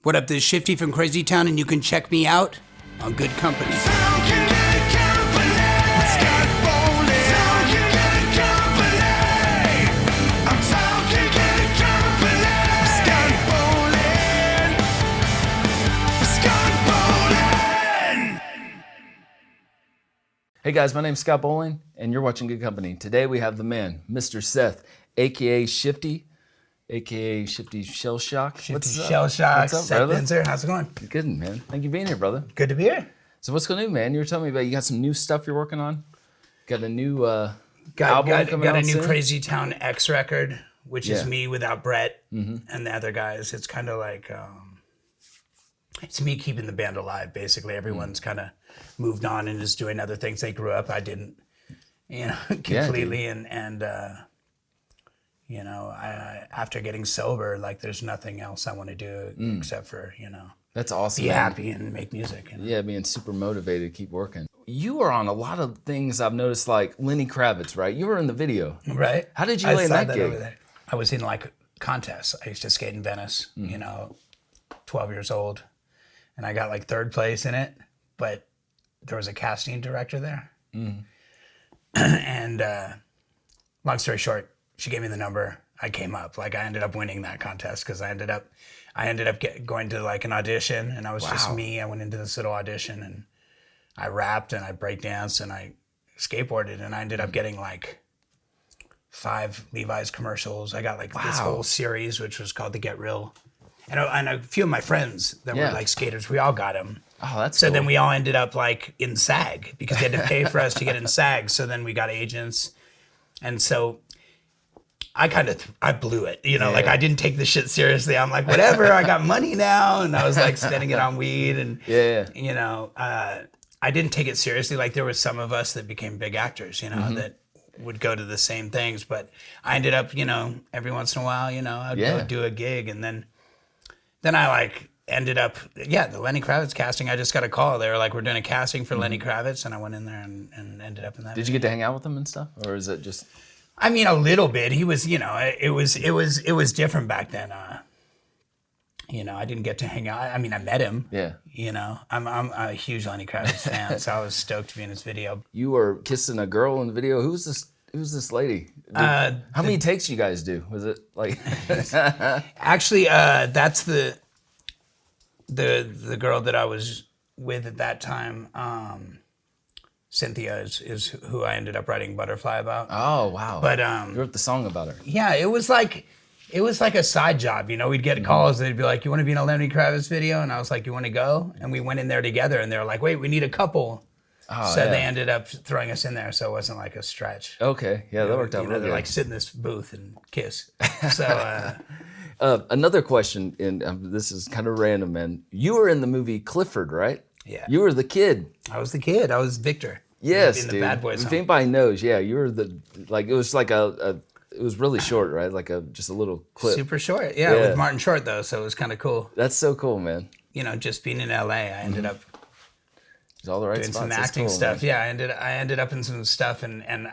What up, this is Shifty from Crazy Town, and you can check me out on Good Company. Hey guys, my name's Scott Bowling, and you're watching Good Company. Today we have the man, Mr. Seth, aka Shifty, aka Shifty Shell Shock. Shifty Shell Shock, What's up, Seth brother? Benzer, how's it going? Good, man. Thank you for being here, brother. Good to be here. So what's going on, man? You were telling me about you got some new stuff you're working on. Got a new album Got coming out a new soon? Crazy Town X record, which is me without Brett and the other guys. It's kind of like, it's me keeping the band alive, basically. Everyone's kind of moved on and is doing other things. They grew up. I didn't, completely. After getting sober, like there's nothing else I want to do except for, That's awesome. be man. happy and make music. Yeah, being super motivated to keep working. You are on a lot of things I've noticed, like Lenny Kravitz, right? You were in the video. Right. How did you I land saw that gig? over there. I was in like contests. I used to skate in Venice, 12 years old. And I got like third place in it, but there was a casting director there. And long story short, she gave me the number. I came up. Like I ended up winning that contest because I ended up going to like an audition, and I was just me. I went into this little audition and I rapped and I breakdanced and I skateboarded, and I ended up getting like 5 Levi's commercials. I got like this whole series, which was called the Get Real. And a few of my friends that were like skaters, we all got them. Oh, that's so cool. then we all ended up like in SAG because they had to pay for us to get in SAG. So then we got agents. And so I blew it, like I didn't take the shit seriously. I'm like, whatever, I got money now. And I was like spending it on weed and, I didn't take it seriously. Like there was some of us that became big actors, that would go to the same things. But I ended up, every once in a while, I'd go do a gig. And then I like ended up, the Lenny Kravitz casting. I just got a call. They were like, we're doing a casting for Lenny Kravitz. And I went in there and ended up in that. Did you get to hang out with him and stuff? Or is it just... I mean, a little bit. He was, it was different back then. I didn't get to hang out. I mean, I met him. Yeah. I'm a huge Lenny Kravitz fan, so I was stoked to be in his video. You were kissing a girl in the video. Who's this lady? How many takes you guys do? Was it like? Actually, that's the girl that I was with at that time. Cynthia is who I ended up writing Butterfly about. Oh wow! But you wrote the song about her. Yeah, it was like a side job. We'd get calls. They'd be like, "You want to be in a Lenny Kravitz video?" And I was like, "You want to go?" And we went in there together. And they were like, "Wait, we need a couple." So they ended up throwing us in there. So it wasn't like a stretch. Okay, yeah, that worked out really they're good. like sit in this booth and kiss. So another question, and this is kind of random, man. You were in the movie Clifford, right? Yeah. You were the kid. I was the kid. I was Victor. Yes, in dude. The Bad Boys. If anybody knows, you were it was like it was really short, right? Like just a little clip. Super short, yeah, with Martin Short though, so it was kind of cool. That's so cool, man. Just being in LA, I ended up all the right doing spots. some acting stuff. Man. Yeah, I ended up in some stuff, and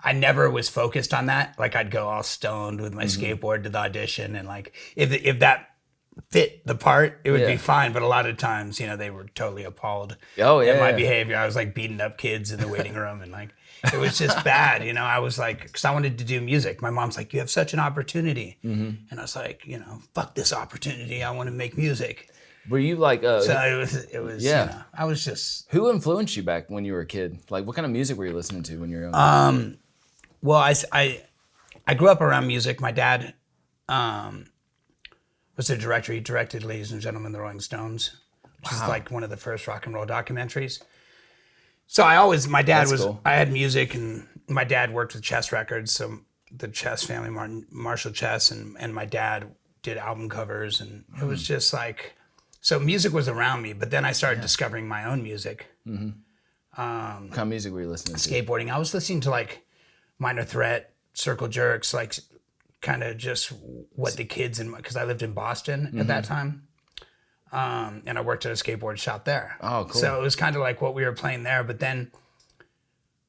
I never was focused on that. Like I'd go all stoned with my skateboard to the audition, and like if that fit the part, it would be fine. But a lot of times, they were totally appalled at my behavior. I was like beating up kids in the waiting room, and like it was just bad. I was like, because I wanted to do music. My mom's like, you have such an opportunity, and I was like, fuck this opportunity. I want to make music. Were you like? So it was. I was just. Who influenced you back when you were a kid? Like, what kind of music were you listening to when you were young? Well, I grew up around music. My dad was the director. He directed Ladies and Gentlemen, the Rolling Stones, which is like one of the first rock and roll documentaries. So my dad was, cool. I had music, and my dad worked with Chess Records. So the Chess family, Marshall Chess, and my dad did album covers. And it was just like, so music was around me, but then I started discovering my own music. What kind of music were you listening to? Skateboarding. I was listening to like Minor Threat, Circle Jerks, like kind of just what the kids because I lived in Boston at that time, and I worked at a skateboard shop there. Oh, cool! So it was kind of like what we were playing there. But then,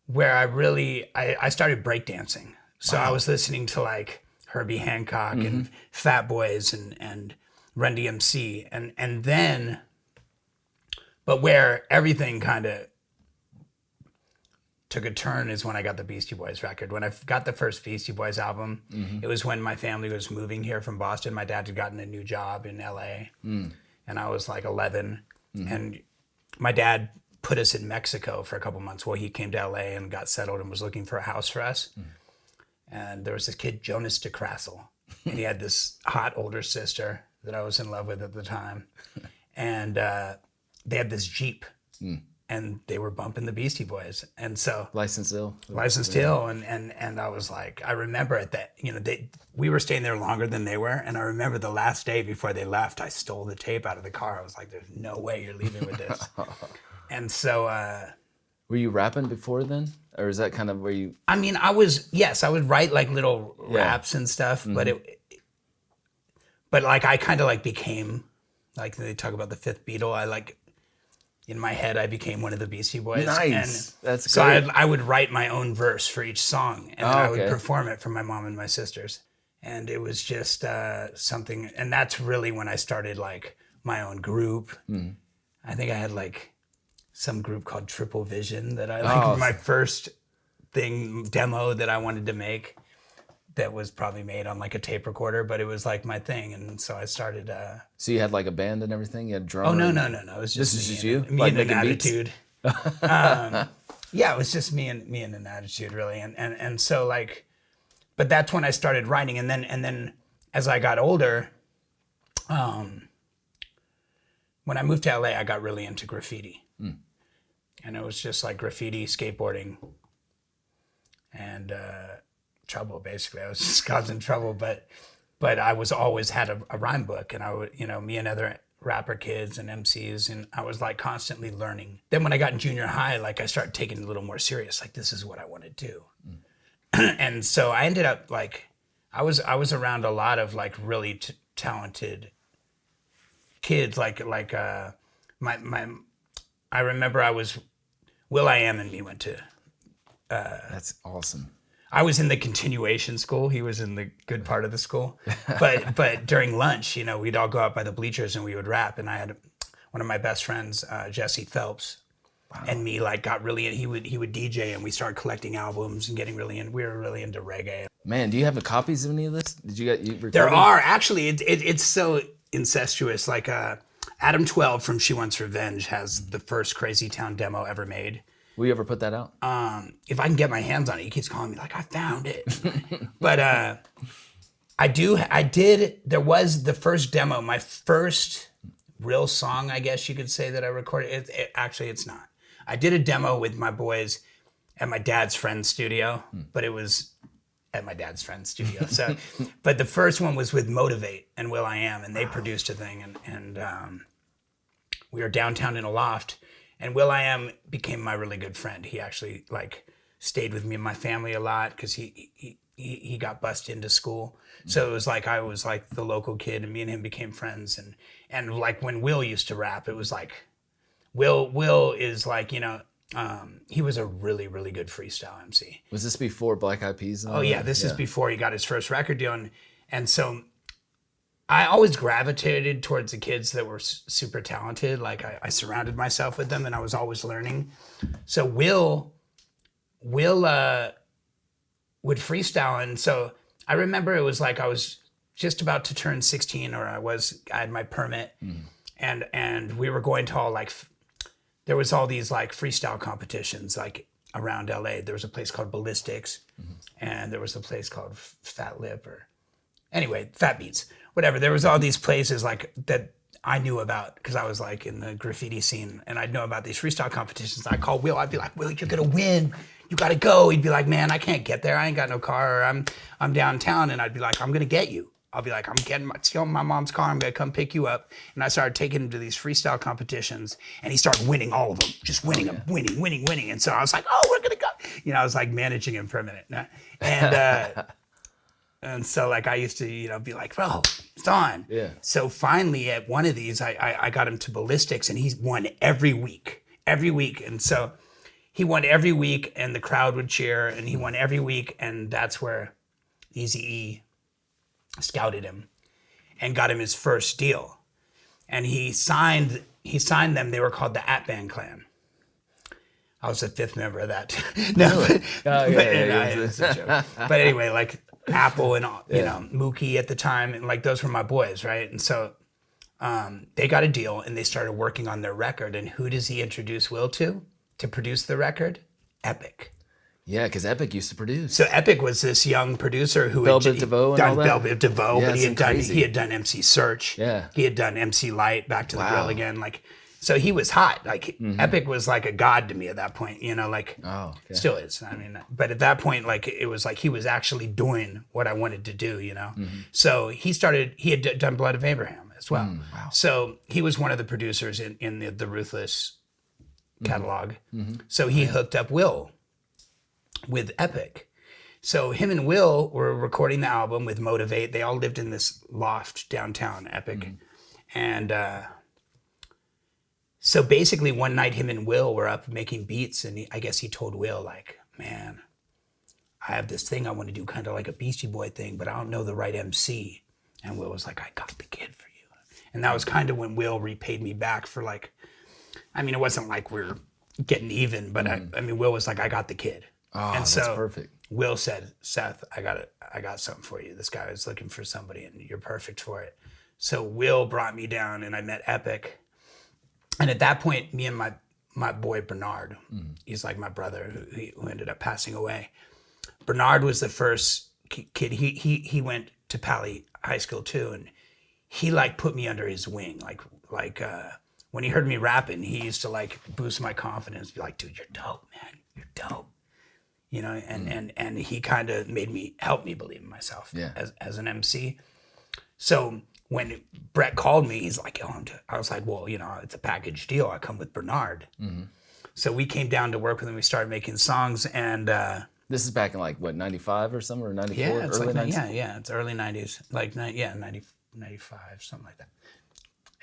where I started breakdancing. So I was listening to like Herbie Hancock and Fat Boys and Run DMC, and then, but where everything kind of took a turn is when I got the Beastie Boys record. When I got the first Beastie Boys album, it was when my family was moving here from Boston. My dad had gotten a new job in LA, and I was like 11. And my dad put us in Mexico for a couple months while he came to LA and got settled and was looking for a house for us. And there was this kid, Jonas DeCrassel, and he had this hot older sister that I was in love with at the time. And they had this Jeep. And they were bumping the Beastie Boys, and so Licensed Ill, and I was like, I remember at that, we were staying there longer than they were, and I remember the last day before they left, I stole the tape out of the car. I was like, "There's no way you're leaving with this." And so, were you rapping before then, or is that kind of where you? I mean, I would write like little raps and stuff, but like I kind of like became, like they talk about the fifth Beatle. I like. In my head, I became one of the Beastie Boys. Nice. That's so great. I would write my own verse for each song, and then I would perform it for my mom and my sisters. And it was just something, and that's really when I started like my own group. I think I had like some group called Triple Vision that I like my first demo that I wanted to make. That was probably made on like a tape recorder, but it was like my thing, and so I started. So you had like a band and everything. You had drums. Oh no! It was just this is just you. Me like and an making beats? attitude. Yeah, it was just me and an attitude really, and so like, but that's when I started writing, and then as I got older, when I moved to LA, I got really into graffiti, and it was just like graffiti, skateboarding, and. Trouble basically. I was just causing trouble, but I was always had a rhyme book, and I would, me and other rapper kids and MCs, and I was like constantly learning. Then when I got in junior high, like I started taking it a little more serious, like this is what I want to do. And so I ended up like I was around a lot of like really talented kids, like I remember I was will.i.am and me went to That's awesome. I was in the continuation school. He was in the good part of the school. But during lunch, we'd all go out by the bleachers and we would rap. And I had one of my best friends, Jesse Phelps, and me like got really in. He would DJ, and we started collecting albums and getting really in. We were really into reggae. Man, do you have the copies of any of this? Did you record There them? are actually. It's so incestuous. Like Adam 12 from She Wants Revenge has the first Crazy Town demo ever made. Will you ever put that out? If I can get my hands on it, he keeps calling me like, I found it. But I did, there was the first demo, my first real song, I guess you could say that I recorded. Actually, it's not. I did a demo with my boys at my dad's friend's studio, but it was at my dad's friend's studio. So, but the first one was with Motivate and will.i.am, and they produced a thing. And we were downtown in a loft. And will.i.am became my really good friend. He actually like stayed with me and my family a lot because he got bused into school. So it was like I was like the local kid, and me and him became friends. And like when Will used to rap, it was like Will is like, he was a really, really good freestyle MC. Was this before Black Eyed Peas? Oh yeah, this is before he got his first record deal. And so I always gravitated towards the kids that were super talented. Like I surrounded myself with them, and I was always learning. So Will would freestyle, and so I remember it was like I was just about to turn 16, or I had my permit, and we were going to all like there was all these like freestyle competitions like around LA. There was a place called Ballistics, and there was a place called Fat Lip, or anyway, Fat Beats. Whatever, there was all these places like that I knew about because I was like in the graffiti scene, and I'd know about these freestyle competitions. I'd call Will. I'd be like, Will, you're gonna win. You gotta go. He'd be like, man, I can't get there. I ain't got no car. Or I'm downtown, and I'd be like, I'm gonna get you. I'll be like, I'm getting stealing my mom's car. I'm gonna come pick you up. And I started taking him to these freestyle competitions, and he started winning all of them, just winning them, winning. And so I was like, oh, we're gonna go. I was like managing him for a minute, and. And so like I used to, be like, bro, it's on. Yeah. So finally at one of these, I got him to Ballistics, and he won every week. And so he won every week, and the crowd would cheer, and he won every week. And that's where Eazy-E scouted him. and got him his first deal. And he signed them. They were called the At Band Clan. I was the fifth member of that. No, Really? it's a joke. But anyway, like Apple and Mookie at the time, and like those were my boys, right? And so they got a deal and they started working on their record. And who does he introduce Will to produce the record? Epic. Yeah, because Epic used to produce. So Epic was this young producer who Bell had Biv DeVoe and all done that? Bell Biv DeVoe, Yeah, but it's he had done MC Search. Yeah. He had done MC Light, Back to the Wow. Grill Again. Like, so he was hot. Like Epic was like a god to me at that point. Like Oh, okay. still is. I mean, but at that point, like it was like he was actually doing what I wanted to do. So he had done Blood of Abraham as well. Wow. So he was one of the producers in the Ruthless catalog. So he hooked up Will with Epic. So him and Will were recording the album with Motivate. They all lived in this loft downtown, Epic. And so basically one night him and Will were up making beats, and I guess he told Will, like, man, I have this thing I want to do, kind of like a Beastie Boy thing, but I don't know the right MC. And Will was like, I got the kid for you. And that was kind of when Will repaid me back for like, I mean, it wasn't like we're getting even, but I mean, Will was like, I got the kid. Oh, and that's so perfect. Will said, Seth, I got something for you. This guy is looking for somebody and you're perfect for it. So Will brought me down and I met Epic. And at that point, me and my boy Bernard, he's like my brother who ended up passing away. Bernard was the first kid. He went to Pali High School too, and he like put me under his wing. Like when he heard me rapping, he used to like boost my confidence, be like, dude, you're dope, man. You're dope. And he kind of helped me believe in myself as an MC. So when Brett called me, he's like, I was like, well, it's a package deal. I come with Bernard. So we came down to work with him. We started making songs, and This is back in like what, 95 or something, or 94? yeah, it's early like 90s? it's early 90s, like 90, 95, something like that.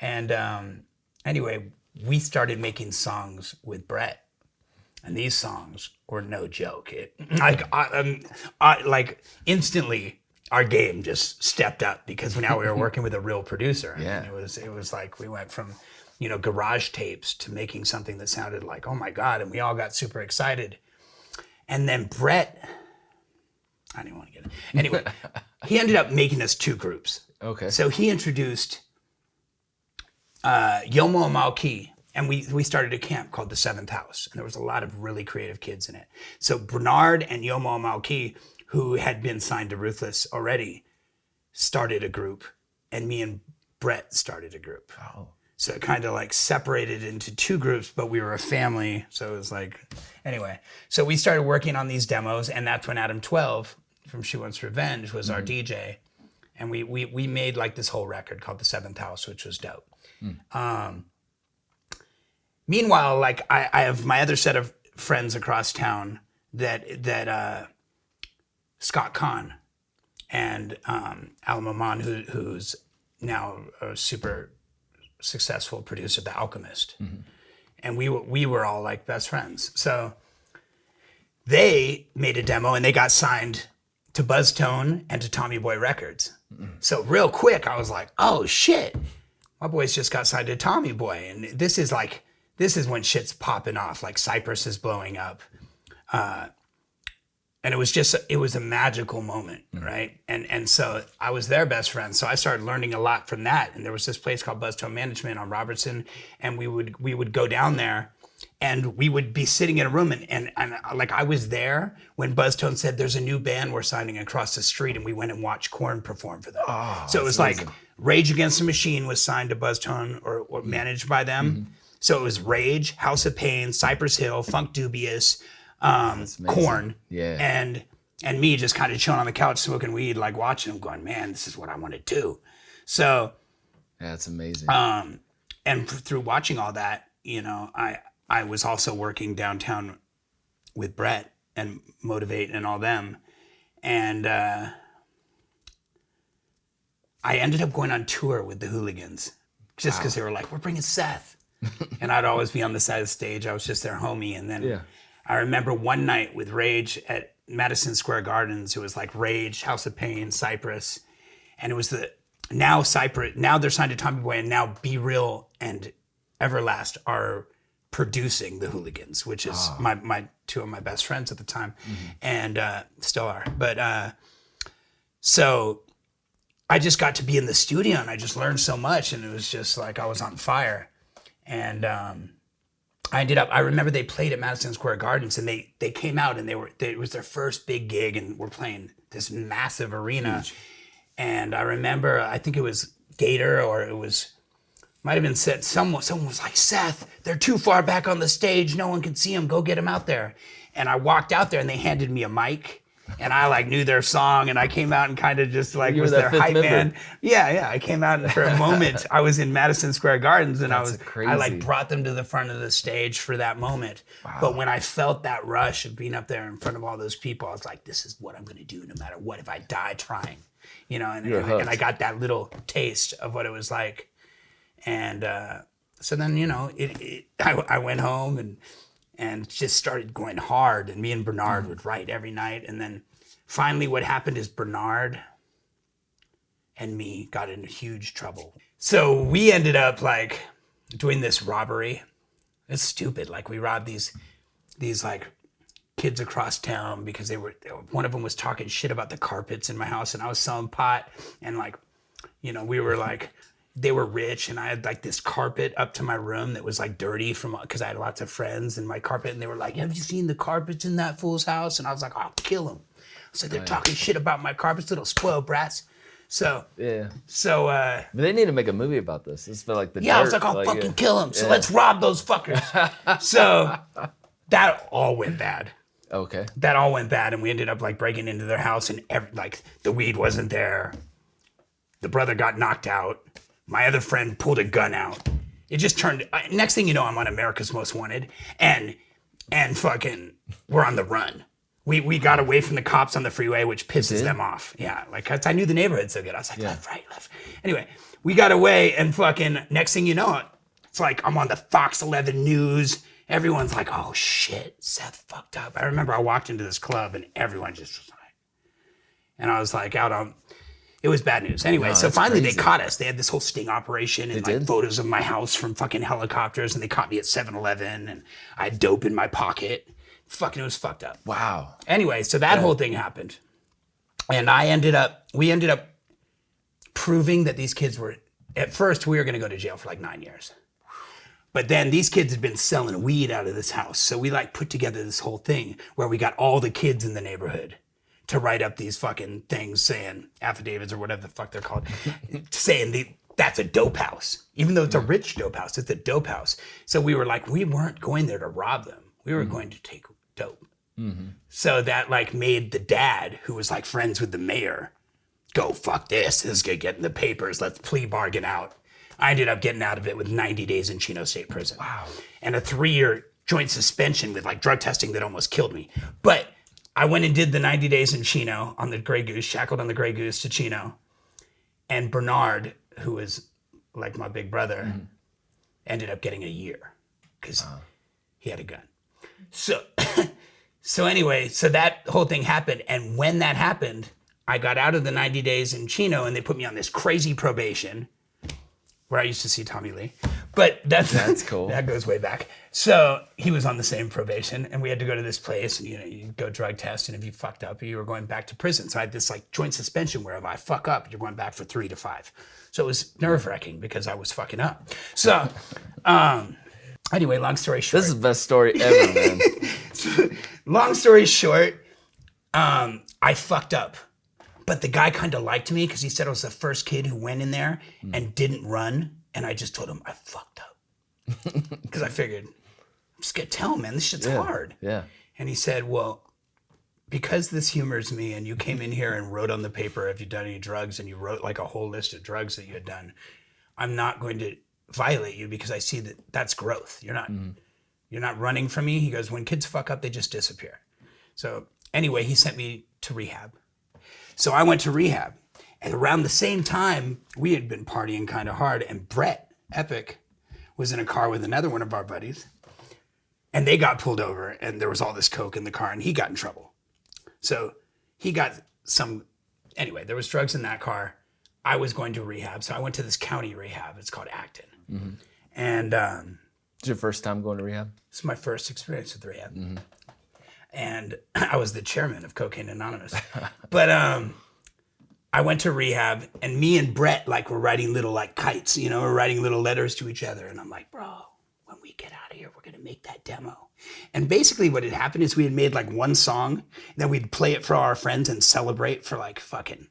And anyway, we started making songs with Brett. And these songs were no joke. Like instantly, our game just stepped up because now we were working with a real producer. Yeah. And it was like we went from, garage tapes to making something that sounded like, oh my God, and we all got super excited. And then Brett, I didn't want to get it. Anyway, he ended up making us two groups. Okay. So he introduced Yomo Malki. And we started a camp called the Seventh House, and there was a lot of really creative kids in it. So Bernard and Yomo Malki, who had been signed to Ruthless already, started a group, and me and Brett started a group. Oh. So it kind of like separated into two groups, but we were a family. So it was like, anyway. So we started working on these demos, and that's when Adam 12 from She Wants Revenge was our DJ. And we made like this whole record called the Seventh House, which was dope. Meanwhile, like I have my other set of friends across town that Scott Kahn and Alan Maman, who's now a super successful producer, The Alchemist, and we were all like best friends. So they made a demo and they got signed to Buzztone and to Tommy Boy Records. So real quick, I was like, oh shit, my boys just got signed to Tommy Boy, and this is when shit's popping off, like Cypress is blowing up. And it was a magical moment, right? And so I was their best friend. So I started learning a lot from that. And there was this place called Buzztone Management on Robertson. And we would go down there and we would be sitting in a room and like I was there when Buzztone said there's a new band we're signing across the street, and we went and watched Korn perform for them. Oh, so it was like Rage Against the Machine was signed to Buzztone or managed by them. So it was Rage, House of Pain, Cypress Hill, Funk Dubious, Korn, and me just kind of chilling on the couch smoking weed, like watching them, going, man, this is what I want to do. So that's amazing. And through watching all that, I was also working downtown with Brett and Motivate and all them, and I ended up going on tour with the Hooligans just because they were like, we're bringing Seth. And I'd always be on the side of the stage. I was just their homie. And then I remember one night with Rage at Madison Square Gardens, it was like Rage, House of Pain, Cypress. And it was now Cypress, now they're signed to Tommy Boy, and now Be Real and Everlast are producing the Hooligans, which is my two of my best friends at the time, and still are. But so I just got to be in the studio, and I just learned so much, and it was just like I was on fire. And I remember they played at Madison Square Gardens, and they came out, and it was their first big gig, and we're playing this massive arena. Huge. And I remember, I think it was Gator, or it was, might have been Seth. Someone was like, Seth, they're too far back on the stage. No one can see them. Go get them out there. And I walked out there, and they handed me a mic. And I like knew their song, and I came out and kind of just like was their hype man. Yeah. I came out, and for a moment I was in Madison Square Gardens, and I like brought them to the front of the stage for that moment. Wow. But when I felt that rush of being up there in front of all those people, I was like, this is what I'm going to do no matter what, if I die trying, you know. And I got that little taste of what it was like, and so then, you know, I went home and just started going hard. And me and Bernard would write every night. And then finally what happened is Bernard and me got in huge trouble. So we ended up like doing this robbery. It's stupid. Like we robbed these like kids across town because one of them was talking shit about the carpets in my house, and I was selling pot, and like, you know, we were like, they were rich, and I had like this carpet up to my room that was like dirty because I had lots of friends in my carpet, and they were like, have you seen the carpets in that fool's house? And I was like, I'll kill them. So they're talking shit about my carpets, little spoiled brats. So but they need to make a movie about this. It's for like the dirt. I was like, I'll fucking kill them. So let's rob those fuckers. So that all went bad. Okay. That all went bad, and we ended up like breaking into their house, and like the weed wasn't there. The brother got knocked out. My other friend pulled a gun out. It just turned. Next thing you know, I'm on America's Most Wanted, and fucking we're on the run. We got away from the cops on the freeway, which pisses them off. Yeah, like 'cause I knew the neighborhood so good. I was like, left, right, left. Anyway, we got away, and fucking next thing you know, it's like I'm on the Fox 11 News. Everyone's like, oh shit, Seth fucked up. I remember I walked into this club, and everyone just was like, and I was like out on. It was bad news. Anyway, so finally they caught us. They had this whole sting operation and like photos of my house from fucking helicopters, and they caught me at 7-Eleven, and I had dope in my pocket. Fucking, it was fucked up. Wow. Anyway, so that whole thing happened. And we ended up proving that these kids were, at first we were going to go to jail for like 9 years. But then these kids had been selling weed out of this house. So we like put together this whole thing where we got all the kids in the neighborhood to write up these fucking things saying, affidavits or whatever the fuck they're called, saying that's a dope house. Even though it's a rich dope house, it's a dope house. So we were like, we weren't going there to rob them. We were going to take dope. Mm-hmm. So that like made the dad, who was like friends with the mayor, go, fuck this. This is going to get in the papers. Let's plea bargain out. I ended up getting out of it with 90 days in Chino State Prison. Wow. And a 3-year joint suspension with like drug testing that almost killed me. But I went and did the 90 days in Chino on the Grey Goose, shackled on the Grey Goose to Chino. And Bernard, who is like my big brother, ended up getting a year because he had a gun. So anyway, so that whole thing happened. And when that happened, I got out of the 90 days in Chino, and they put me on this crazy probation where I used to see Tommy Lee. But that's cool. That goes way back. So he was on the same probation, and we had to go to this place, and you go drug test, and if you fucked up, you were going back to prison. So I had this like joint suspension where if I fuck up, you're going back for 3 to 5. So it was nerve-wracking because I was fucking up. So anyway, long story short. This is the best story ever, man. So, long story short, I fucked up. But the guy kind of liked me because he said I was the first kid who went in there and didn't run. And I just told him I fucked up. Because I figured, I'm just going to tell him, man, this shit's hard. Yeah. And he said, well, because this humors me and you came in here and wrote on the paper, have you done any drugs? And you wrote like a whole list of drugs that you had done. I'm not going to violate you because I see that that's growth. You're not running from me. He goes, when kids fuck up, they just disappear. So anyway, he sent me to rehab. So I went to rehab, and around the same time, we had been partying kind of hard, and Brett Epic was in a car with another one of our buddies, and they got pulled over, and there was all this coke in the car, and he got in trouble. So he got anyway, there was drugs in that car. I was going to rehab. So I went to this county rehab. It's called Acton. And It's your first time going to rehab? it's my first experience with rehab. And I was the chairman of Cocaine Anonymous. But I went to rehab, and me and Brett like were writing little like kites, you know, we're writing little letters to each other. And I'm like, bro, when we get out of here, we're gonna make that demo. And basically what had happened is we had made like one song, and then we'd play it for our friends and celebrate for like fucking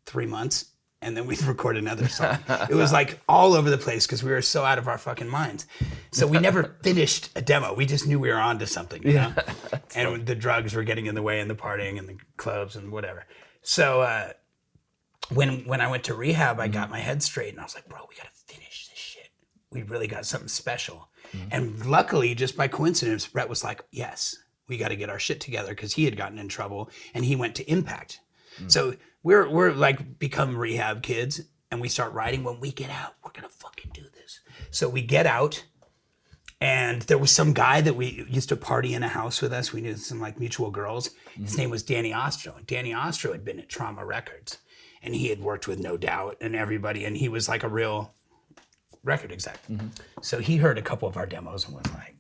3 months. And then we'd record another song. It was like all over the place because we were so out of our fucking minds. So we never finished a demo. We just knew we were on to something, you know? And the drugs were getting in the way, and the partying and the clubs and whatever. So when I went to rehab, I got my head straight, and I was like, bro, we got to finish this shit. We really got something special. And luckily, just by coincidence, Brett was like, yes, we got to get our shit together, because he had gotten in trouble and he went to Impact. So we're like become rehab kids, and we start writing. When we get out, we're gonna fucking do this. So we get out, and there was some guy that we used to party in a house with us. We knew some like mutual girls. His name was Danny Ostro. And Danny Ostro had been at Trauma Records, and he had worked with No Doubt and everybody, and he was like a real record exec. So he heard a couple of our demos and was like,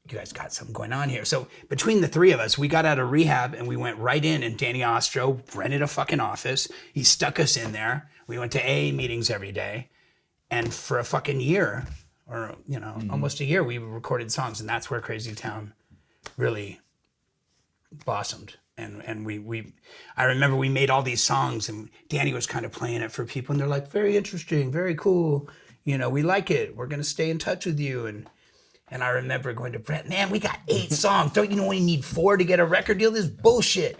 you guys got something going on here. So between the three of us, we got out of rehab and we went right in, and Danny Ostro rented a fucking office. He stuck us in there. We went to AA meetings every day. And for a fucking year, or, you know, almost a year, we recorded songs. And that's where Crazy Town really blossomed. And I remember we made all these songs, and Danny was kind of playing it for people, and they're like, very interesting, very cool. You know, we like it. We're going to stay in touch with you. And I remember going to Brett, man, we got 8 songs. Don't you know we need 4 to get a record deal? This is bullshit.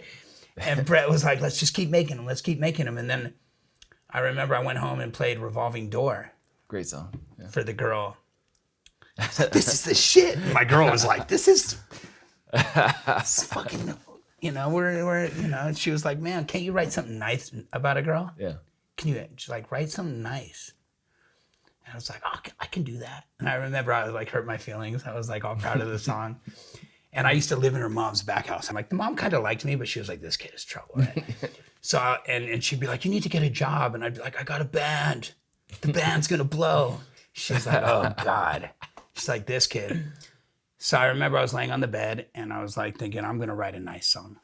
And Brett was like, let's just keep making them. Let's keep making them. And then I remember I went home and played Revolving Door. Great song. Yeah. For the girl. I was like, this is the shit. And my girl was like, this is fucking, you know, we're, you know, and she was like, man, can't you write something nice about a girl? Yeah. Can you just like write something nice? And I was like, oh, I can do that. And I remember I was like hurt my feelings. I was like all proud of the song. And I used to live in her mom's back house. I'm like, the mom kind of liked me, but she was like, this kid is trouble, right? So, and she'd be like, you need to get a job. And I'd be like, I got a band. The band's gonna blow. She's like, oh God. She's like, this kid. So I remember I was laying on the bed, and I was like thinking, I'm gonna write a nice song.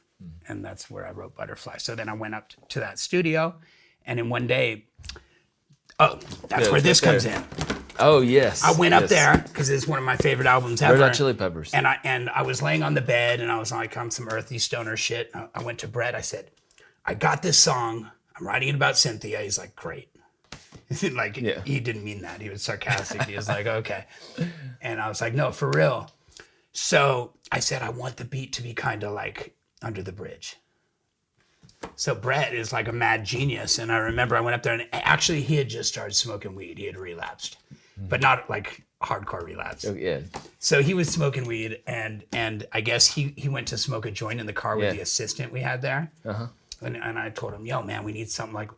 And that's where I wrote Butterfly. So then I went up to that studio, and in one day, oh, that's where this comes in. Oh, yes. I went up there because it's one of my favorite albums ever. Red Hot Chili Peppers. And I was laying on the bed, and I was like on some earthy stoner shit. I went to Brett. I said, I got this song. I'm writing it about Cynthia. He's like, great. Like, he didn't mean that. He was sarcastic. He was like, okay. And I was like, no, for real. So I said, I want the beat to be kind of like Under the Bridge. So Brett is like a mad genius. And I remember I went up there, and actually he had just started smoking weed. He had relapsed, but not like hardcore relapse. Oh, yeah. So he was smoking weed, and I guess he went to smoke a joint in the car with the assistant we had there. And I told him, yo, man, we need something like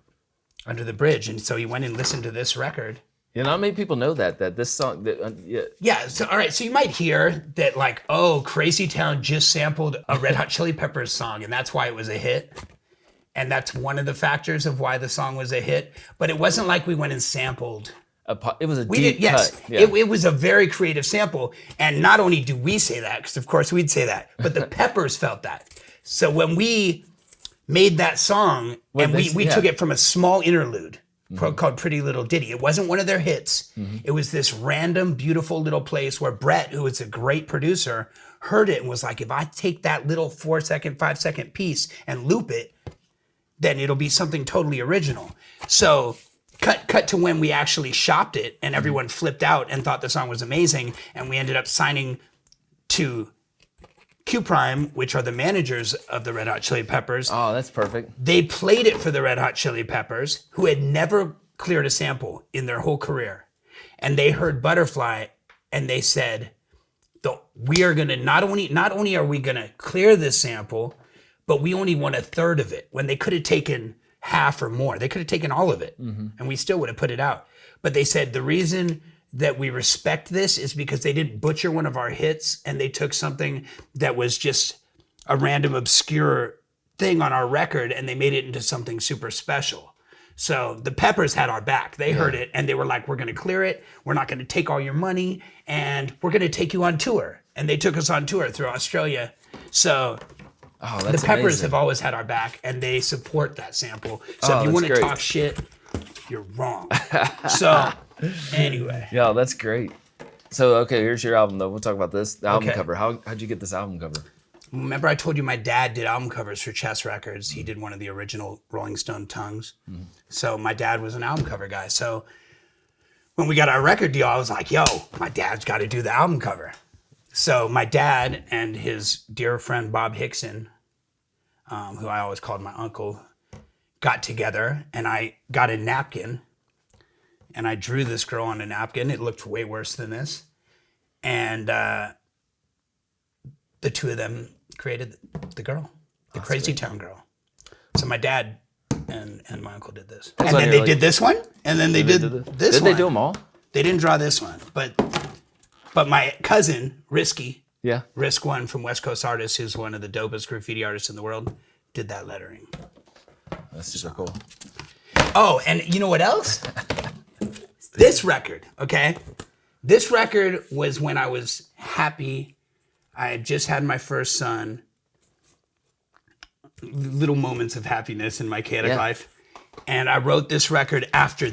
Under the Bridge. And so he went and listened to this record. Yeah, not many people know that this song. Yeah. So all right. So you might hear that, like, oh, Crazy Town just sampled a Red Hot Chili Peppers song, and that's why it was a hit. And that's one of the factors of why the song was a hit. But it wasn't like we went and sampled. It was a deep cut. Yes, yeah. it was a very creative sample. And not only do we say that, because of course we'd say that, but the Peppers felt that. So when we made that song, and we took it from a small interlude called Pretty Little Ditty. It wasn't one of their hits. It was this random, beautiful little place where Brett, who is a great producer, heard it and was like, if I take that little 4-second, 5-second piece and loop it, then it'll be something totally original. So cut to when we actually shopped it, and everyone flipped out and thought the song was amazing, and we ended up signing to Q Prime, which are the managers of the Red Hot Chili Peppers. Oh, that's perfect. They played it for the Red Hot Chili Peppers, who had never cleared a sample in their whole career. And they heard Butterfly, and they said, we are gonna, not only are we gonna clear this sample, but we only want 1/3 of it, when they could have taken half or more. They could have taken all of it, and we still would have put it out. But they said the reason that we respect this is because they didn't butcher one of our hits, and they took something that was just a random obscure thing on our record and they made it into something super special. So the Peppers had our back. They heard it and they were like, we're going to clear it. We're not going to take all your money and we're going to take you on tour. And they took us on tour through Australia. So the Peppers amazing. have always had our back and they support that sample. So if you want to talk shit, you're wrong. So anyway. Yeah, that's great. So, okay, here's your album, though. We'll talk about this. The album Okay. cover. How'd you get this album cover? Remember I told you my dad did album covers for Chess Records. He did one of the original Rolling Stone tongues. So my dad was an album cover guy. So when we got our record deal, I was like, yo, my dad's got to do the album cover. So my dad and his dear friend Bob Hickson, who I always called my uncle, got together and I got a napkin and I drew this girl on a napkin. It looked way worse than this. And the two of them created the girl, the Crazy Town girl. So my dad and my uncle did this. And then they did this one. And then they did this one. Did they do them all? They didn't draw this one. But my cousin, Risky, Yeah. Risk One from West Coast Artists, who's one of the dopest graffiti artists in the world, did that lettering. That's super cool. Oh, and you know what else? This record, okay? This record was when I was happy. I had just had my first son. Little moments of happiness in my chaotic life. And I wrote this record, after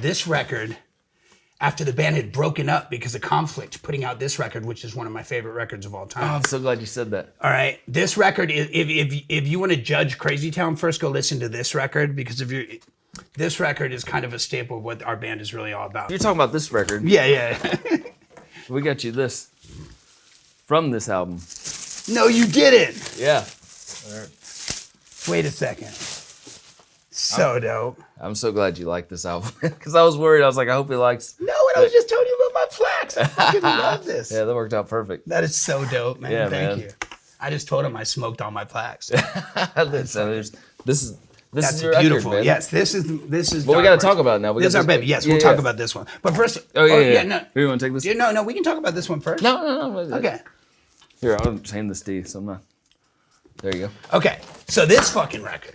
the band had broken up because of conflict, putting out this record, which is one of my favorite records of all time. Oh, I'm so glad you said that. All right, this record, if you want to judge Crazy Town, first go listen to this record, because this record is kind of a staple of what our band is really all about. You're talking about this record. Yeah. We got you this from this album. No, you didn't. Yeah. Wait a second. So dope. I'm so glad you like this album because I was worried. I was like, I hope he likes. No, and I was just telling you about my flax. I fucking love this. Yeah, that worked out perfect. That is so dope, man. Yeah, Thank man. you. I just told him I smoked all my plaques. This is That's your beautiful. record, man. Yes, this is. Well, we got to talk about it now. This is our baby. Yes, we'll talk about this one. But first, Oh yeah. No, Here, you want to take this? no, we can talk about this one first. No. Okay. Here, I'll just hand this to you. So I'm not. There you go. Okay. So this fucking record,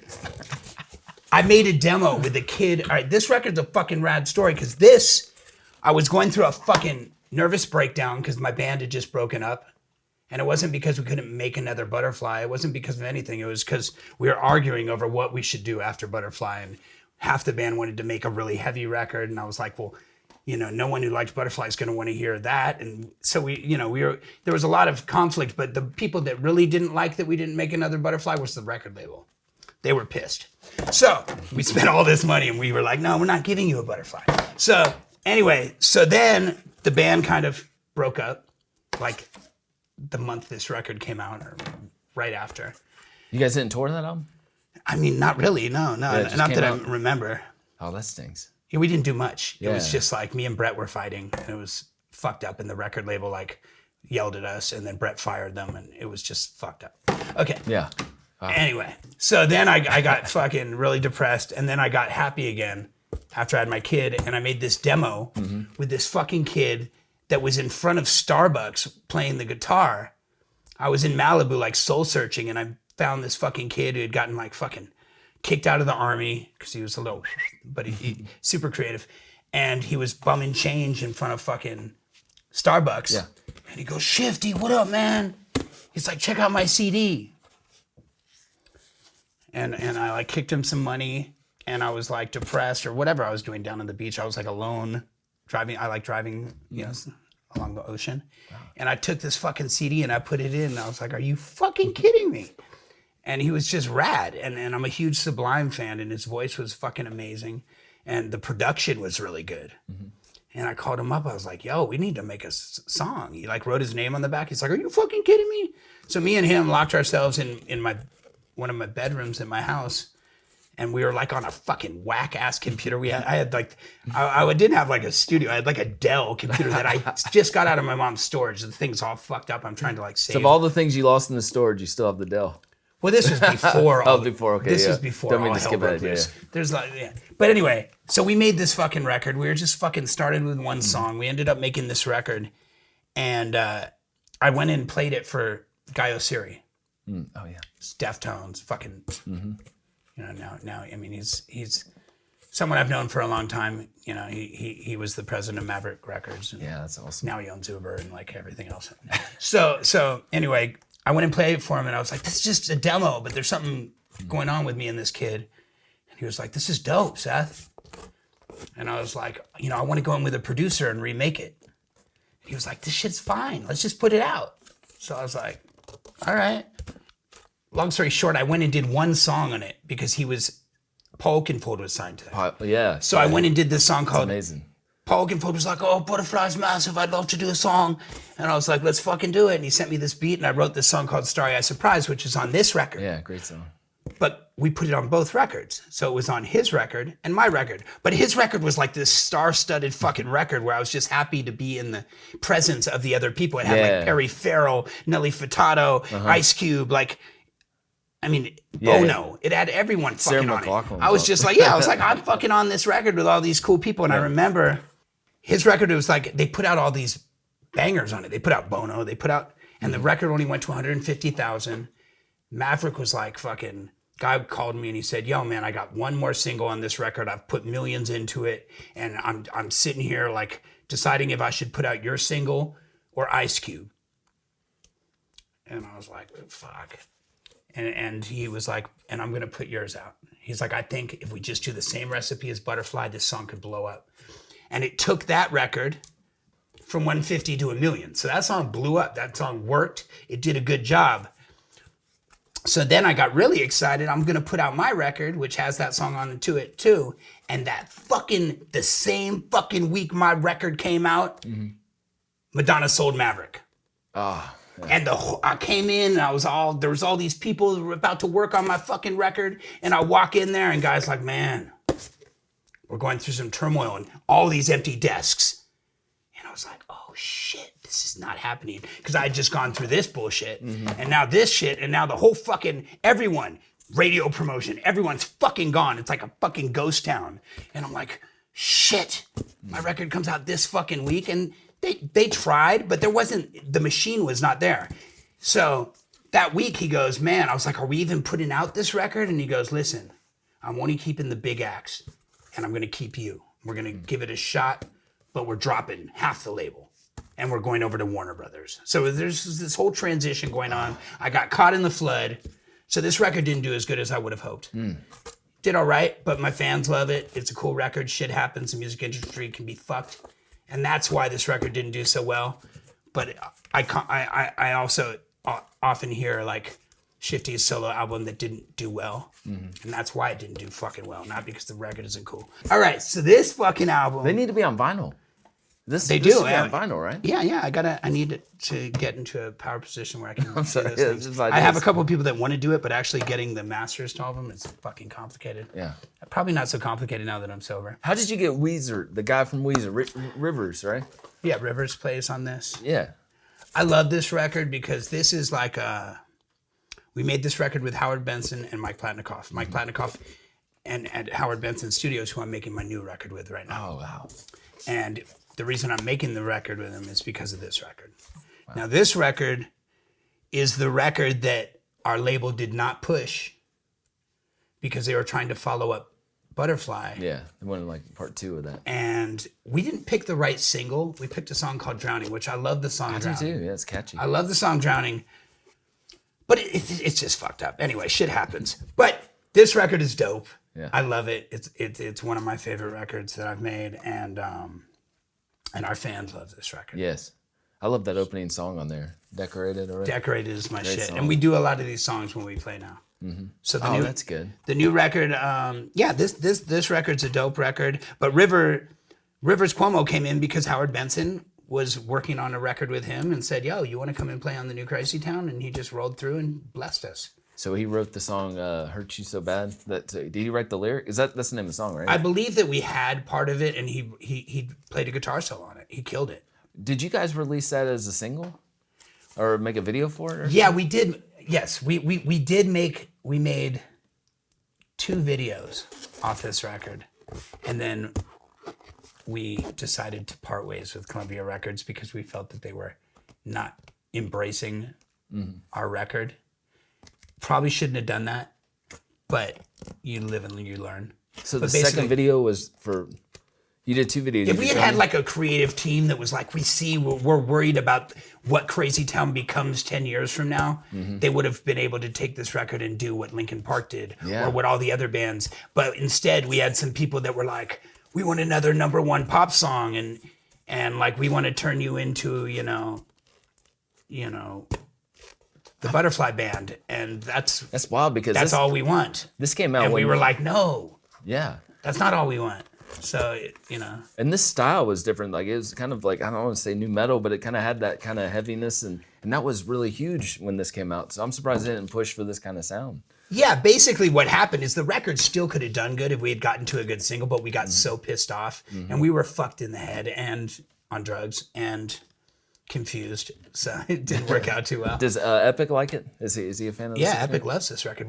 I made a demo with a kid. All right, this record's a fucking rad story because I was going through a fucking nervous breakdown because my band had just broken up. And it wasn't because we couldn't make another Butterfly. It wasn't because of anything. It was because we were arguing over what we should do after Butterfly. And half the band wanted to make a really heavy record. And I was like, well, no one who liked Butterfly is going to want to hear that. And so there was a lot of conflict. But the people that really didn't like that we didn't make another Butterfly was the record label. They were pissed. So we spent all this money and we were like, no, we're not giving you a Butterfly. So anyway, then the band kind of broke up, like the month this record came out or right after. You guys didn't tour that album? I mean, not really, no. Not that I out. remember. Oh, that stinks. Yeah, we didn't do much. It was Yeah. just like me and Brett were fighting and it was fucked up and the record label like yelled at us and then Brett fired them and it was just fucked up. Okay. Yeah. Anyway, so then I got fucking really depressed and then I got happy again after I had my kid and I made this demo with this fucking kid that was in front of Starbucks playing the guitar. I was in Malibu like soul searching and I found this fucking kid who had gotten like fucking kicked out of the army because he was a little, but he super creative. And he was bumming change in front of fucking Starbucks. Yeah. And he goes, Shifty, what up, man? He's like, check out my CD. And I like kicked him some money and I was like depressed or whatever I was doing down on the beach. I was like alone driving. I like driving, along the ocean. Wow. And I took this fucking CD and I put it in and I was like, are you fucking kidding me? And he was just rad. And I'm a huge Sublime fan and his voice was fucking amazing. And the production was really good. Mm-hmm. And I called him up. I was like, yo, we need to make a song. He like wrote his name on the back. He's like, are you fucking kidding me? So me and him locked ourselves in one of my bedrooms in my house. And we were like on a fucking whack ass computer. I didn't have like a studio. I had like a Dell computer that I just got out of my mom's storage. The thing's all fucked up. I'm trying to like save. So of all the things you lost in the storage, you still have the Dell. Well, this was before. Okay. This was before. Don't mean all to hell skip broke ahead, loose. There's like, yeah. But anyway, so we made this fucking record. We were just fucking started with one song. We ended up making this record, and I went and played it for Guy Osiri. Oh yeah. Deftones, fucking. You know, now I mean he's someone I've known for a long time. You know, he was the president of Maverick Records. And Yeah, that's awesome. now he owns Uber and like everything else. So anyway, I went and played for him, and I was like, this is just a demo, but there's something going on with me and this kid. And he was like, this is dope, Seth. And I was like, you know, I want to go in with a producer and remake it. And he was like, this shit's fine. Let's just put it out. So I was like, all right. Long story short, I went and did one song on it because Paul Oakenfold was signed to that. Yeah. So I went and did this song called, Amazing. Paul Oakenfold was like, oh, Butterfly's massive. I'd love to do a song. And I was like, let's fucking do it. And he sent me this beat, and I wrote this song called Starry Eye Surprise, which is on this record. Yeah, great song. But we put it on both records. So it was on his record and my record. But his record was like this star-studded fucking record where I was just happy to be in the presence of the other people. It had like Perry Farrell, Nelly Furtado, Ice Cube, like, I mean, Bono. It had everyone fucking on it. I was just like, I was like, I'm fucking on this record with all these cool people. And I remember his record, it was like, they put out all these bangers on it. They put out Bono, and the record only went to 150,000. Maverick was like fucking, guy called me and he said, yo man, I got one more single on this record. I've put millions into it. And I'm sitting here like deciding if I should put out your single or Ice Cube. And I was like, fuck. And he was like, and I'm going to put yours out. He's like, I think if we just do the same recipe as Butterfly, this song could blow up. And it took that record from 150 to 1 million. So that song blew up. That song worked. It did a good job. So then I got really excited. I'm going to put out my record, which has that song on to it too. And the same fucking week my record came out, Madonna sold Maverick. Oh. Yeah. And I came in and there was all these people who were about to work on my fucking record. And I walk in there and guys like, man, we're going through some turmoil and all these empty desks. And I was like, oh shit, this is not happening. Because I had just gone through this bullshit and now this shit and now the whole fucking, everyone, radio promotion, everyone's fucking gone. It's like a fucking ghost town. And I'm like, shit, my record comes out this fucking week and they tried, but the machine was not there. So that week he goes, man, I was like, are we even putting out this record? And he goes, listen, I'm only keeping the big acts and I'm going to keep you. We're going to give it a shot, but we're dropping half the label and we're going over to Warner Brothers. So there's this whole transition going on. I got caught in the flood. So this record didn't do as good as I would have hoped. Did all right, but my fans love it. It's a cool record. Shit happens. The music industry can be fucked. And that's why this record didn't do so well. But I also often hear like Shifty's solo album that didn't do well. And that's why it didn't do fucking well. Not because the record isn't cool. All right, so this fucking album. They need to be on vinyl. They do. Should be on vinyl, right? Yeah. I need to get into a power position where I can do those things. Like I have a couple of people that want to do it, but actually getting the masters to all of them is fucking complicated. Yeah. Probably not so complicated now that I'm sober. How did you get Weezer, the guy from Weezer, Rivers, right? Yeah, Rivers plays on this. Yeah. I love this record because this is like we made this record with Howard Benson and Mike Platnikoff. Mike Platnikoff and at Howard Benson Studios, who I'm making my new record with right now. Oh, wow. And the reason I'm making the record with him is because of this record. Wow. Now, this record is the record that our label did not push because they were trying to follow up Butterfly. Yeah, they wanted like part 2 of that. And we didn't pick the right single. We picked a song called Drowning, which I love the song Drowning. I do too, yeah, it's catchy. I love the song Drowning, but it's just fucked up. Anyway, shit happens. But this record is dope. Yeah. I love it. It's one of my favorite records that I've made, and our fans love this record. Yes. I love that opening song on there. Decorated already. Decorated is my Great shit. song. And we do a lot of these songs when we play now. So that's good. The new record, this record's a dope record. But Rivers Cuomo came in because Howard Benson was working on a record with him and said, yo, you want to come and play on the new Crazy Town? And he just rolled through and blessed us. So he wrote the song "Hurt You So Bad." Did he write the lyric? That's the name of the song, right? I believe that we had part of it, and he played a guitar solo on it. He killed it. Did you guys release that as a single, or make a video for it? Yeah, we did. Yes, we did make. We made 2 videos off this record, and then we decided to part ways with Columbia Records because we felt that they were not embracing our record. probably shouldn't have done that, but you live and you learn. So But the second video was for, you did 2 videos. If we had had like a creative team that was like, we're worried about what Crazy Town becomes 10 years from now, they would have been able to take this record and do what Linkin Park did or what all the other bands. But instead, we had some people that were like, we want another #1 pop song, and like we want to turn you into, you know, the Butterfly Band, and that's wild because that's all we want. This came out And when we were like, no, yeah. that's not all we want. So, you know. And this style was different. Like it was kind of like, I don't want to say new metal, but it kind of had that kind of heaviness, and that was really huge when this came out. So I'm surprised they didn't push for this kind of sound. Yeah, basically what happened is the record still could have done good if we had gotten to a good single, but we got so pissed off and we were fucked in the head and on drugs and confused. So it didn't work out too well. Does Epic like it? Is he a fan of this? Yeah, Epic loves this record.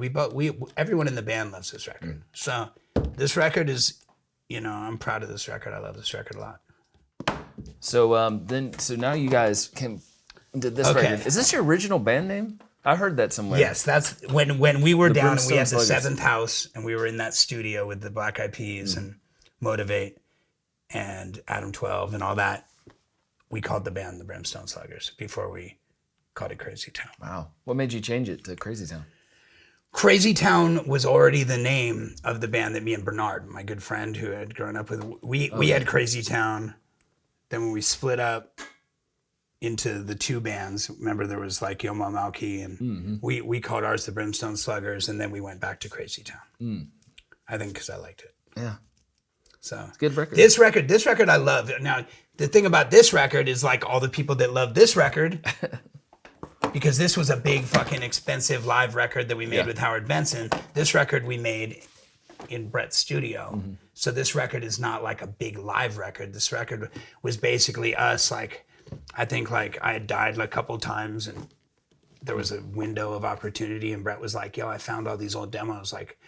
Everyone in the band loves this record. So this record is, you know, I'm proud of this record. I love this record a lot. So so now you guys did this record. Is this your original band name? I heard that somewhere. Yes, that's when we were down and we had the Brimstone 7th house and we were in that studio with the Black Eyed Peas and Motivate and Adam 12 and all that. We called the band the Brimstone Sluggers before we called it Crazy Town. Wow. What made you change it to Crazy Town? Crazy Town was already the name of the band that me and Bernard, my good friend who had grown up with, we had Crazy Town. Then when we split up into the 2 bands, remember there was like Yo Ma Malky and we called ours the Brimstone Sluggers, and then we went back to Crazy Town. I think because I liked it. Yeah. So it's a good record. This record I love. Now the thing about this record is like all the people that love this record, because this was a big fucking expensive live record that we made with Howard Benson. This record we made in Brett's studio. So this record is not like a big live record. This record was basically us, like, I think like I had died like a couple times and there was a window of opportunity and Brett was like, yo, I found all these old demos, like,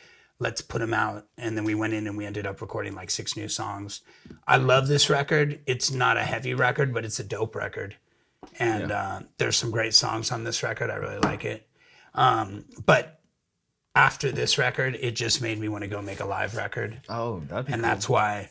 let's put them out. And then we went in and we ended up recording like 6 new songs. I love this record. It's not a heavy record, but it's a dope record. And there's some great songs on this record. I really like it. But after this record, it just made me want to go make a live record. Oh, that'd be cool. That's why,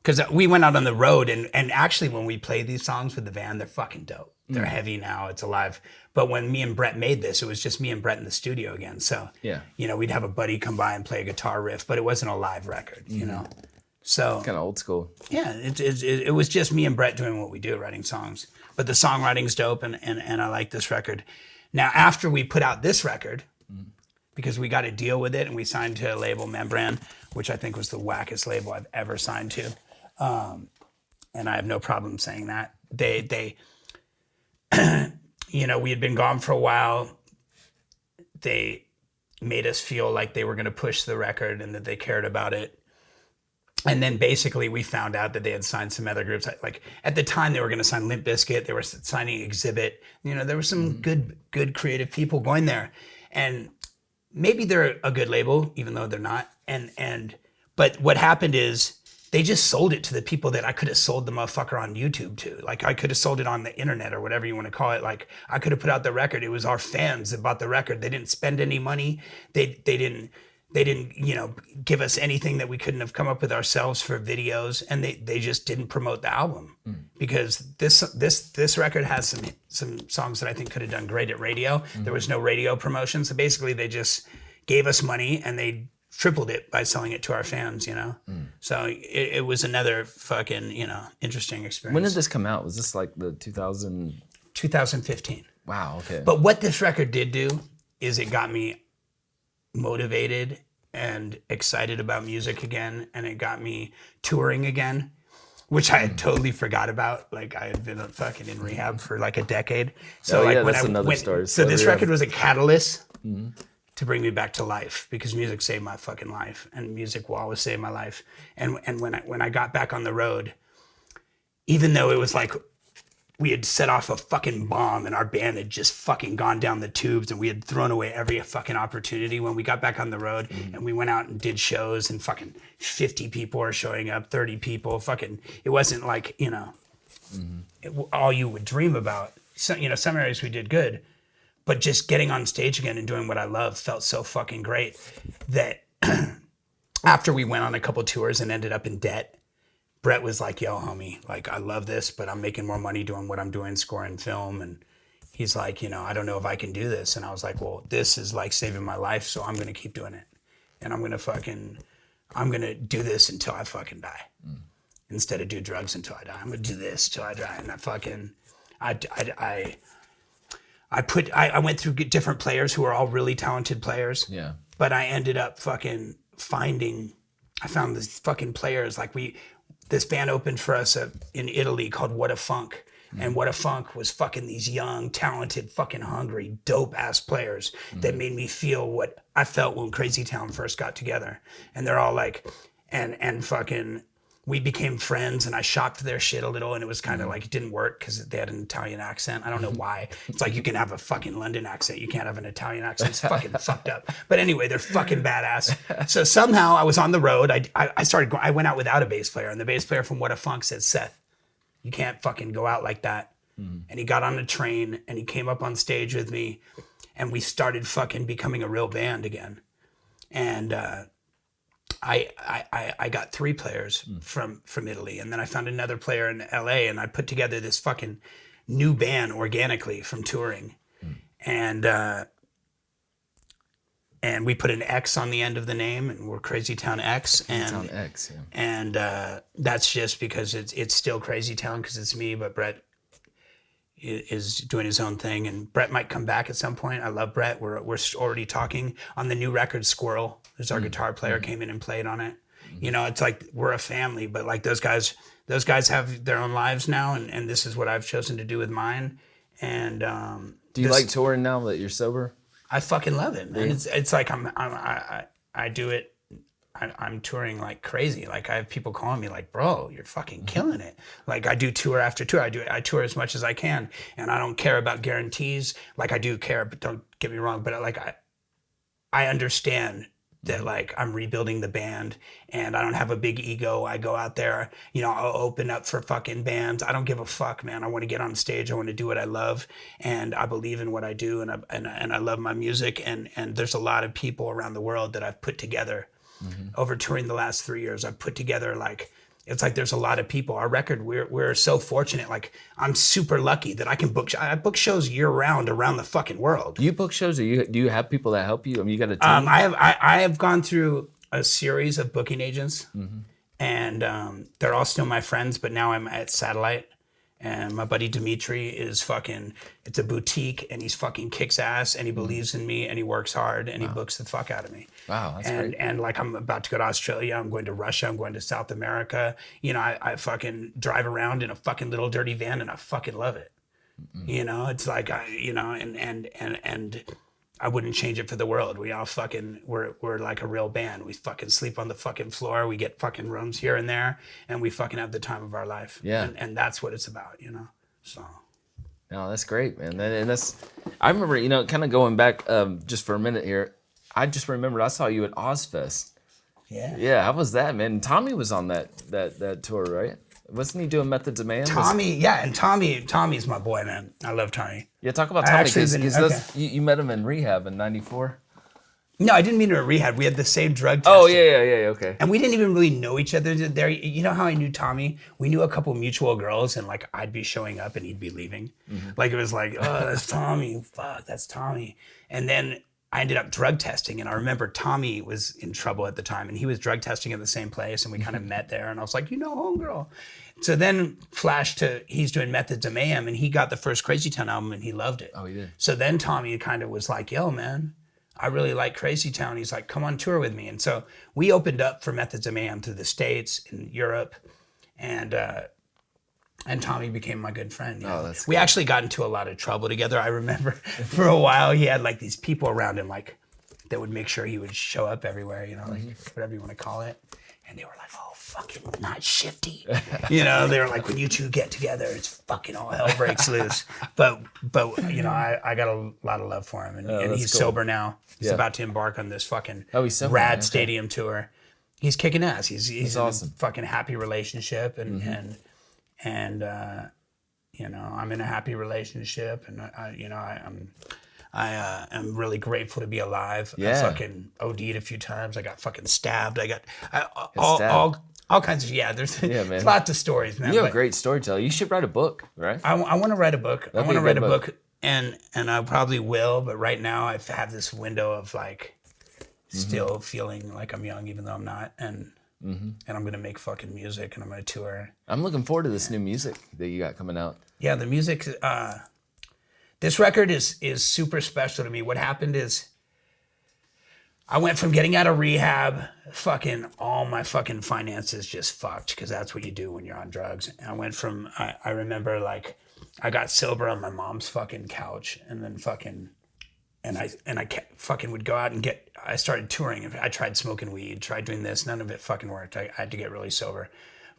because we went out on the road and actually when we played these songs with the band, they're fucking dope. They're heavy now, it's alive. But when me and Brett made this, it was just me and Brett in the studio again. So, you know, we'd have a buddy come by and play a guitar riff, but it wasn't a live record, you know? So kind of old school. Yeah, it was just me and Brett doing what we do, writing songs. But the songwriting's dope and I like this record. Now, after we put out this record, because we got a deal with it and we signed to a label, Membran, which I think was the wackest label I've ever signed to. And I have no problem saying that. They you know, we had been gone for a while. They made us feel like they were going to push the record and that they cared about it. And then basically we found out that they had signed some other groups. Like at the time they were going to sign Limp Bizkit. They were signing Exhibit. You know, there were some good creative people going there. And maybe they're a good label, even though they're not. But what happened is they just sold it to the people that I could have sold the motherfucker on YouTube to. Like I could have sold it on the internet or whatever you want to call it. Like I could have put out the record. It was our fans that bought the record. They didn't spend any money. They didn't, you know, give us anything that we couldn't have come up with ourselves for videos. And they just didn't promote the album because this record has some songs that I think could have done great at radio. There was no radio promotion. So basically they just gave us money and they tripled it by selling it to our fans, you know? So it was another fucking, you know, interesting experience. When did this come out? Was this like the 2015. Wow, okay. But what this record did do is it got me motivated and excited about music again, and it got me touring again, which I had totally forgot about. Like I had been fucking in rehab for like a decade. So that's another story. So this record was a catalyst to bring me back to life because music saved my fucking life, and music will always save my life. And when I got back on the road, even though it was like we had set off a fucking bomb and our band had just fucking gone down the tubes and we had thrown away every fucking opportunity, when we got back on the road and we went out and did shows and fucking 50 people are showing up, 30 people, fucking, it wasn't like, you know, all you would dream about. So, you know, some areas we did good, but just getting on stage again and doing what I love felt so fucking great that after we went on a couple tours and ended up in debt, Brett was like, yo, homie, like, I love this, but I'm making more money doing what I'm doing, scoring film. And he's like, I don't know if I can do this. And I was like, well, this is like saving my life, so I'm going to keep doing it. And I'm going to do this until I fucking die. Instead of do drugs until I die. I'm going to do this till I die. And I went through different players who are all really talented players. Yeah. But I ended up fucking I found these fucking players. Like this band opened for us in Italy called What a Funk. And What a Funk was fucking these young, talented, fucking hungry, dope ass players that made me feel what I felt when Crazy Town first got together. And they're all like, and fucking, we became friends, and I shocked their shit a little, and it was kind of like, it didn't work because they had an Italian accent. I don't know why. It's like you can have a fucking London accent. You can't have an Italian accent. It's fucking fucked up. But anyway, they're fucking badass. So somehow I was on the road. I went out without a bass player, and the bass player from What a Funk said, Seth, you can't fucking go out like that. And he got on a train, and he came up on stage with me, and we started fucking becoming a real band again. And I got 3 players from Italy, and then I found another player in LA, and I put together this fucking new band organically from touring. And we put an X on the end of the name, and we're Crazy Town X. Town X, yeah. And that's just because it's still Crazy Town because it's me, but Brett is doing his own thing, and Brett might come back at some point. I love Brett. We're already talking on the new record, Squirrel. There's our guitar player came in and played on it. It's like we're a family, but like those guys have their own lives now, and this is what I've chosen to do with mine. And do you like touring now that you're sober? I fucking love it, man. It's like I do it. I'm touring like crazy. Like I have people calling me like, bro, you're fucking killing it. Like I do tour after tour. I tour as much as I can, and I don't care about guarantees. Like I do care, but don't get me wrong. But like I understand that like I'm rebuilding the band, and I don't have a big ego. I go out there, I'll open up for fucking bands. I don't give a fuck, man. I want to get on stage. I want to do what I love, and I believe in what I do, and I love my music. And there's a lot of people around the world that I've put together over touring the last 3 years. I've put together like, it's like there's a lot of people. Our record, we're so fortunate. Like I'm super lucky that I book shows year round around the fucking world. Do you book shows, or do you have people that help you? I mean, you got a team? I have gone through a series of booking agents, and they're all still my friends. But now I'm at Satellite, and my buddy Dimitri is fucking. It's a boutique, and he's fucking kicks ass, and he believes in me, and he works hard, and he books the fuck out of me. Wow, that's great. And like I'm about to go to Australia, I'm going to Russia, I'm going to South America. I fucking drive around in a fucking little dirty van, and I fucking love it. It's like and I wouldn't change it for the world. We all fucking we're like a real band. We fucking sleep on the fucking floor. We get fucking rooms here and there, and we fucking have the time of our life. Yeah. And that's what it's about, So. No, that's great, man. And I remember, kind of going back just for a minute here. I just remembered I saw you at Ozfest. Yeah. Yeah, how was that, man? Tommy was on that tour, right? Wasn't he doing Methods of Man? And Tommy's my boy, man. I love Tommy. Yeah, talk about Tommy, because you met him in rehab in '94. No, I didn't meet him in rehab. We had the same drug test. Oh, yeah, okay. And we didn't even really know each other there. You know how I knew Tommy? We knew a couple mutual girls, and like I'd be showing up and he'd be leaving. Like it was like, oh, that's Tommy. Fuck, that's Tommy. And then I ended up drug testing, and I remember Tommy was in trouble at the time, and he was drug testing at the same place, and we kind of met there, and I was like, homegirl. So then flash to he's doing Methods of Mayhem, and he got the first Crazy Town album, and he loved it. Oh, he did. So then Tommy kind of was like, yo, man, I really like Crazy Town. He's like, come on tour with me. And so we opened up for Methods of Mayhem through the States, in Europe, and Tommy became my good friend. Oh, that's we actually got into a lot of trouble together. I remember for a while he had like these people around him like that would make sure he would show up everywhere, like whatever you want to call it. And they were like, oh, fucking not Shifty. They were like, when you two get together, it's fucking all hell breaks loose. But I got a lot of love for him. And he's sober now. He's about to embark on this fucking rad stadium tour. He's kicking ass. He's awesome. In a fucking happy relationship. And I'm in a happy relationship. And, am really grateful to be alive. I Yeah. fucking OD'd a few times. I got fucking stabbed. I got stabbed. all kinds of There's Yeah, man. there's lots of stories, man. You're a but great storyteller. You should write a book, right? I want to write a book. I That'd want be to a write good a book. book, and I probably will. But right now, I have this window of like still feeling like I'm young, even though I'm not, and I'm gonna make fucking music, and I'm gonna tour. I'm looking forward to this new music that you got coming out. Yeah, the music. This record is super special to me. What happened is, I went from getting out of rehab, fucking all my fucking finances just fucked, because that's what you do when you're on drugs. And I went from, I remember like, I got sober on my mom's fucking couch, and then fucking, and I fucking would go out and I started touring. I tried smoking weed, tried doing this, none of it fucking worked. I had to get really sober.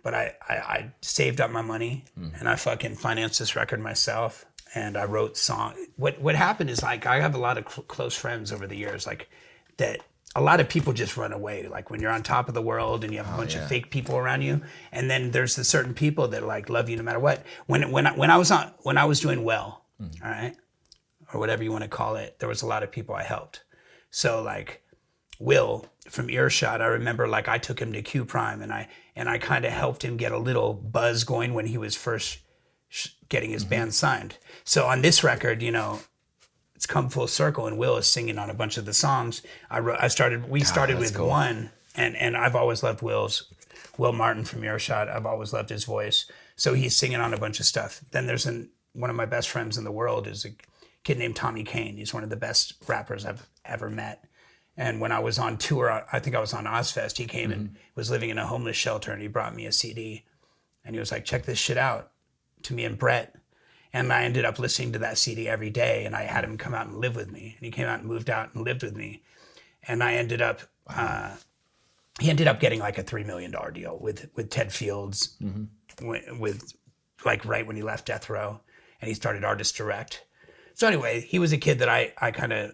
But I saved up my money, and I fucking financed this record myself. And I wrote songs. What happened is, like, I have a lot of close friends over the years, like, that a lot of people just run away. Like when you're on top of the world and you have a bunch of fake people around you, and then there's the certain people that like love you no matter what. When I was doing well, all right, or whatever you want to call it, there was a lot of people I helped. So like Will from Earshot, I remember like I took him to Q Prime, and I kind of helped him get a little buzz going when he was first getting his band signed. So on this record, you know, it's come full circle, and Will is singing on a bunch of the songs. We started with cool. one, and I've always loved Will Martin from Earshot. I've always loved his voice. So he's singing on a bunch of stuff. Then there's one of my best friends in the world is a kid named Tommy Kane. He's one of the best rappers I've ever met. And when I was on tour, I think I was on Ozfest, he came and was living in a homeless shelter, and he brought me a CD. And he was like, check this shit out, to me and Brett. And I ended up listening to that CD every day, and I had him come out and live with me. And he came out and moved out and lived with me. And I ended up, he ended up getting like a $3 million deal with Ted Fields, with like right when he left Death Row, and he started Artist Direct. So anyway, he was a kid that I kind of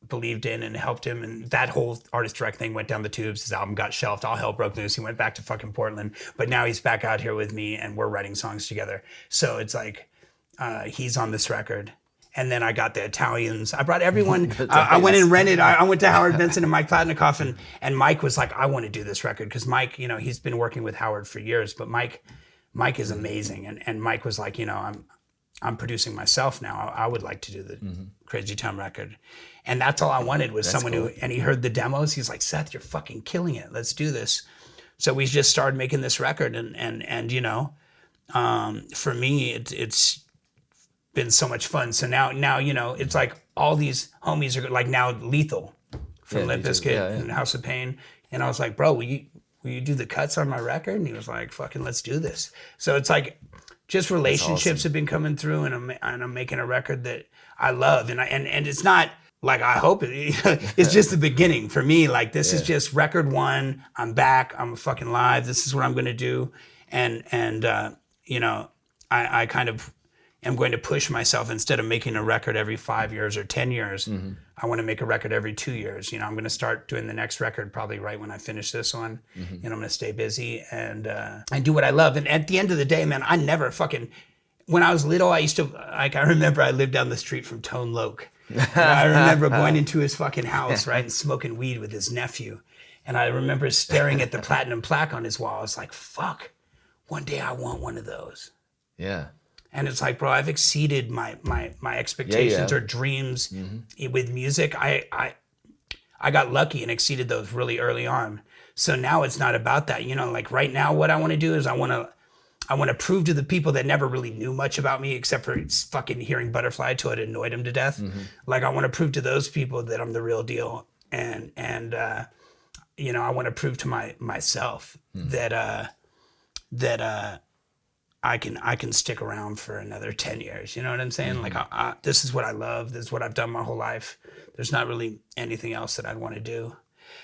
believed in and helped him, and that whole Artist Direct thing went down the tubes. His album got shelved. All hell broke loose. He went back to fucking Portland, but now he's back out here with me, and we're writing songs together. So it's like, he's on this record. And then I got the Italians. I brought everyone. I went and rented. I went to Howard Benson and Mike Platnikoff, and Mike was like, I want to do this record, because Mike, you know, he's been working with Howard for years, but Mike is amazing. And Mike was like, you know, I'm producing myself now. I would like to do the Crazy Town record. And that's all I wanted was someone cool. and he heard the demos. He's like, Seth, you're fucking killing it. Let's do this. So we just started making this record, and you know, for me, it's been so much fun. So now, you know, it's like all these homies are like now Lethal from Limp Bizkit and House of Pain. And I was like, bro, will you do the cuts on my record? And he was like, fucking let's do this. So it's like just relationships have been coming through, and I'm making a record that I love. And it's not like I hope it's just the beginning for me. Like this is just record one. I'm back. I'm fucking live. This is what I'm going to do. And you know, I kind of am going to push myself. Instead of making a record every 5 years or 10 years, I want to make a record every 2 years. You know, I'm going to start doing the next record probably right when I finish this one. You know, I'm going to stay busy and do what I love. And at the end of the day, man, I never fucking, when I was little, I used to, like, I remember I lived down the street from Tone Loc. I remember going into his fucking house, right, and smoking weed with his nephew. And I remember staring at the platinum plaque on his wall. I was like, fuck, one day I want one of those. Yeah. And it's like, bro, I've exceeded my expectations or dreams with music. I got lucky and exceeded those really early on. So now it's not about that. You know, like right now, what I want to do is I want to prove to the people that never really knew much about me except for fucking hearing Butterfly till it annoyed them to death. Like I want to prove to those people that I'm the real deal. And you know, I want to prove to myself that I can stick around for another 10 years. You know what I'm saying? Like this is what I love. This is what I've done my whole life. There's not really anything else that I'd want to do.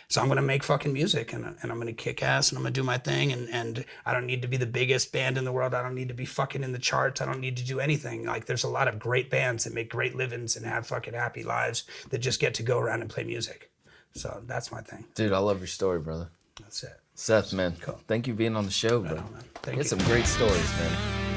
So I'm going to make fucking music, and I'm going to kick ass, and I'm going to do my thing. And I don't need to be the biggest band in the world. I don't need to be fucking in the charts. I don't need to do anything. Like there's a lot of great bands that make great livings and have fucking happy lives that just get to go around and play music. So that's my thing. Dude, I love your story, brother. That's it. Seth, man, Cool. thank you for being on the show, bro. Right on, man. Thank You had you. some great stories, man.